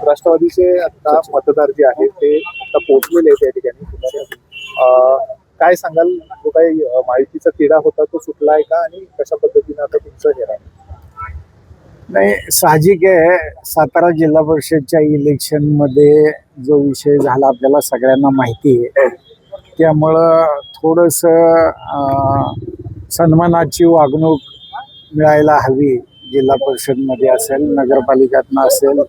राष्ट्रवादीचे आता मतदार जे आहेत ते आता पोहोचलेले आहेत या ठिकाणी. काय सांगाल, जो काही माहितीचा तिढा होता तो सुटलाय का आणि कशा पद्धतीने आता तुमचं हे राहील? नाही, साहजिक आहे. सातारा जिल्हा परिषदच्या इलेक्शन मध्ये जो विषय झाला आपल्याला सगळ्यांना माहिती आहे. त्यामुळं थोडस सन्मानाची वागणूक मिळायला हवी. जिल्हा परिषदमध्ये असेल, नगरपालिकातनं असेल,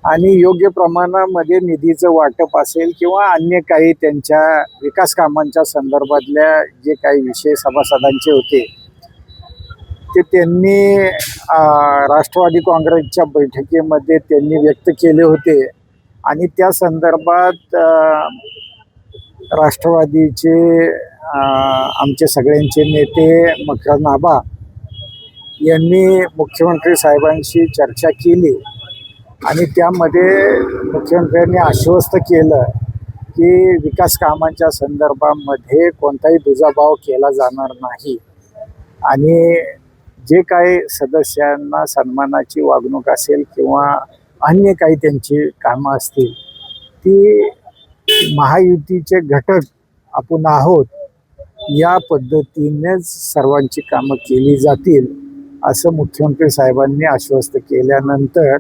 आणि योग्य प्रमाणामध्ये निधीचं वाटप असेल किंवा अन्य काही त्यांच्या विकास कामांच्या संदर्भातल्या जे काही विषय सभासदांचे होते ते त्यांनी राष्ट्रवादी काँग्रेसच्या बैठकीमध्ये त्यांनी व्यक्त केले होते. आणि त्या संदर्भात राष्ट्रवादीचे आमचे सगळ्यांचे नेते मकरंद आबा यांनी मुख्यमंत्री साहेबांशी चर्चा केली आणि त्यामध्ये मुख्यमंत्र्यांनी आश्वस्त केलं की विकास कामांच्या संदर्भामध्ये कोणताही दुजाभाव केला जाणार नाही आणि जे काही सदस्यांना सन्मानाची वागणूक असेल किंवा अन्य काही त्यांची कामं असतील ती महायुतीचे घटक आपण आहोत या पद्धतीनेच सर्वांची कामं केली जातील असं मुख्यमंत्री साहेबांनी आश्वस्त केल्यानंतर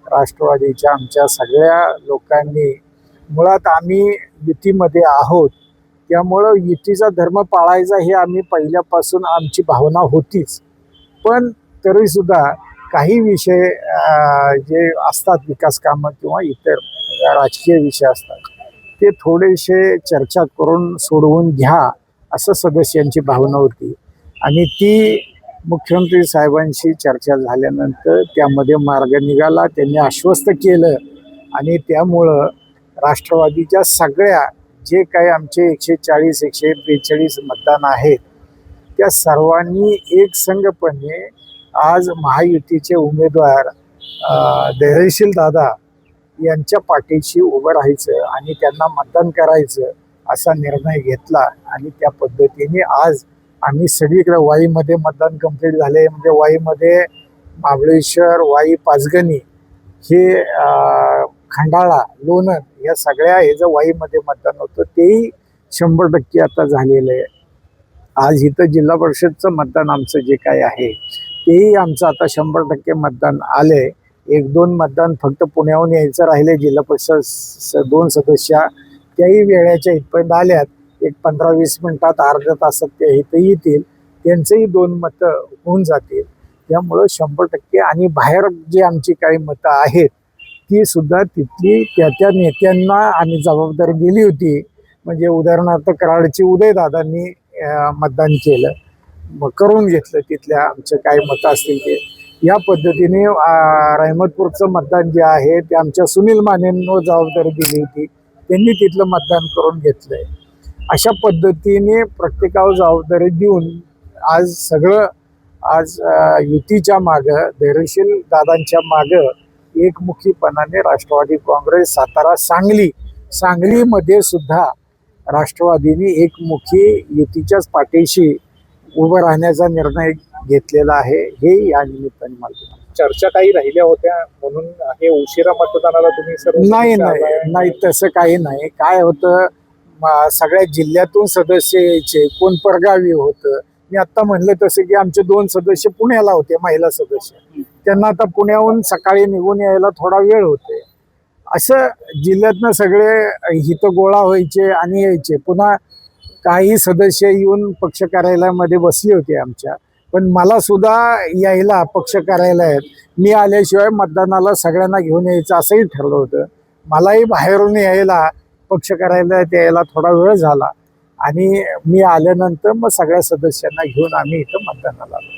राष्ट्रवादीच्या आमच्या सगळ्या लोकांनी, मुळात आम्ही युतीमध्ये आहोत त्यामुळं युतीचा धर्म पाळायचा हे आम्ही पहिल्यापासून आमची भावना होतीच, पण तरीसुद्धा काही विषय जे असतात विकास कामं किंवा इतर राजकीय विषय असतात ते थोडेसे चर्चा करून सोडवून घ्या असं सदस्यांची भावना होती. आणि ती मुख्यमंत्री साहेबांशी चर्चा झाल्यानंतर त्यामध्ये मार्ग निघाला. त्यांनी आश्वस्त केलं आणि त्यामुळं राष्ट्रवादीच्या सगळ्या जे काही आमचे 140 142 मतदान आहेत त्या सर्वांनी एकसंघपणे आज महायुतीचे उमेदवार धैर्यशील दादा यांच्या पाठीशी उभं राहायचं आणि त्यांना मतदान करायचं असा निर्णय घेतला. आणि त्या पद्धतीने आज आम्ही सगळीकडे वाईमध्ये मतदान कंप्लीट झाले. म्हणजे वाईमध्ये महाबळेश्वर, वाई, पाचगणी हे खंडाळा, लोणंद या सगळ्या हे जे वाईमध्ये मतदान होतं तेही 100% आता झालेलं आहे. आज इथं जिल्हा परिषदचं मतदान आमचं जे काही आहे तेही आमचं आता 100% मतदान आले. 1-2 मतदान फक्त पुण्याहून यायचं राहिले. जिल्हा परिषद 2 सदस्य त्याही वेळेच्या इथपर्यंत आल्यात. एक 15-20 मिनिटात, अर्ध्या तासात ते इथं येतील. त्यांचंही 2 मतं होऊन जातील. त्यामुळं 100% आणि बाहेर जी आमची काही मतं आहेत ती सुद्धा तिथली त्या नेत्यांना आम्ही जबाबदारी दिली होती. म्हणजे उदाहरणार्थ कराडची उदयदादांनी मतदान केलं, मग करून घेतलं तिथल्या आमचे काही मतं असतील ते. या पद्धतीने रहमतपूरचं मतदान जे आहे ते आमच्या सुनील मानेंना जबाबदारी दिली होती, त्यांनी तिथलं मतदान करून घेतलंय. अशा पद्धतीने प्रत्येकावर जबाबदारी देऊन आज सगळं युतीच्या मागं, धैर्यशील दादांच्या मागं एकमुखीपणाने राष्ट्रवादी काँग्रेस सातारा, सांगलीमध्ये सुद्धा राष्ट्रवादीने एकमुखी युतीच्याच पाठीशी उभं राहण्याचा निर्णय घेतलेला आहे. हे या निमित्ताने मला चर्चा काही राहिल्या होत्या म्हणून हे उशिरा मतदानाला तुम्ही सर्व नाही तसं काही नाही. काय होतं, सगळ्या जिल्ह्यातून सदस्य यायचे, कोण परगावी होतं. मी आत्ता म्हणलं तसं की आमचे 2 सदस्य पुण्याला होते, महिला सदस्य, त्यांना आता पुण्याहून सकाळी निघून यायला थोडा वेळ होते. असं जिल्ह्यातनं सगळे हितं गोळा व्हायचे आणि यायचे. पुन्हा काही सदस्य येऊन पक्ष कार्यालयामध्ये बसले होते आमच्या, पण मला सुद्धा यायला पक्ष कार्यालयात मी आल्याशिवाय मतदानाला सगळ्यांना घेऊन यायचं असंही ठरलं होतं. मलाही बाहेरून यायला पक्ष कार्यालयात यायला थोडा वेळ झाला आणि मी आल्यानंतर मग सगळ्या सदस्यांना घेऊन आम्ही इथं मतदानाला आलो.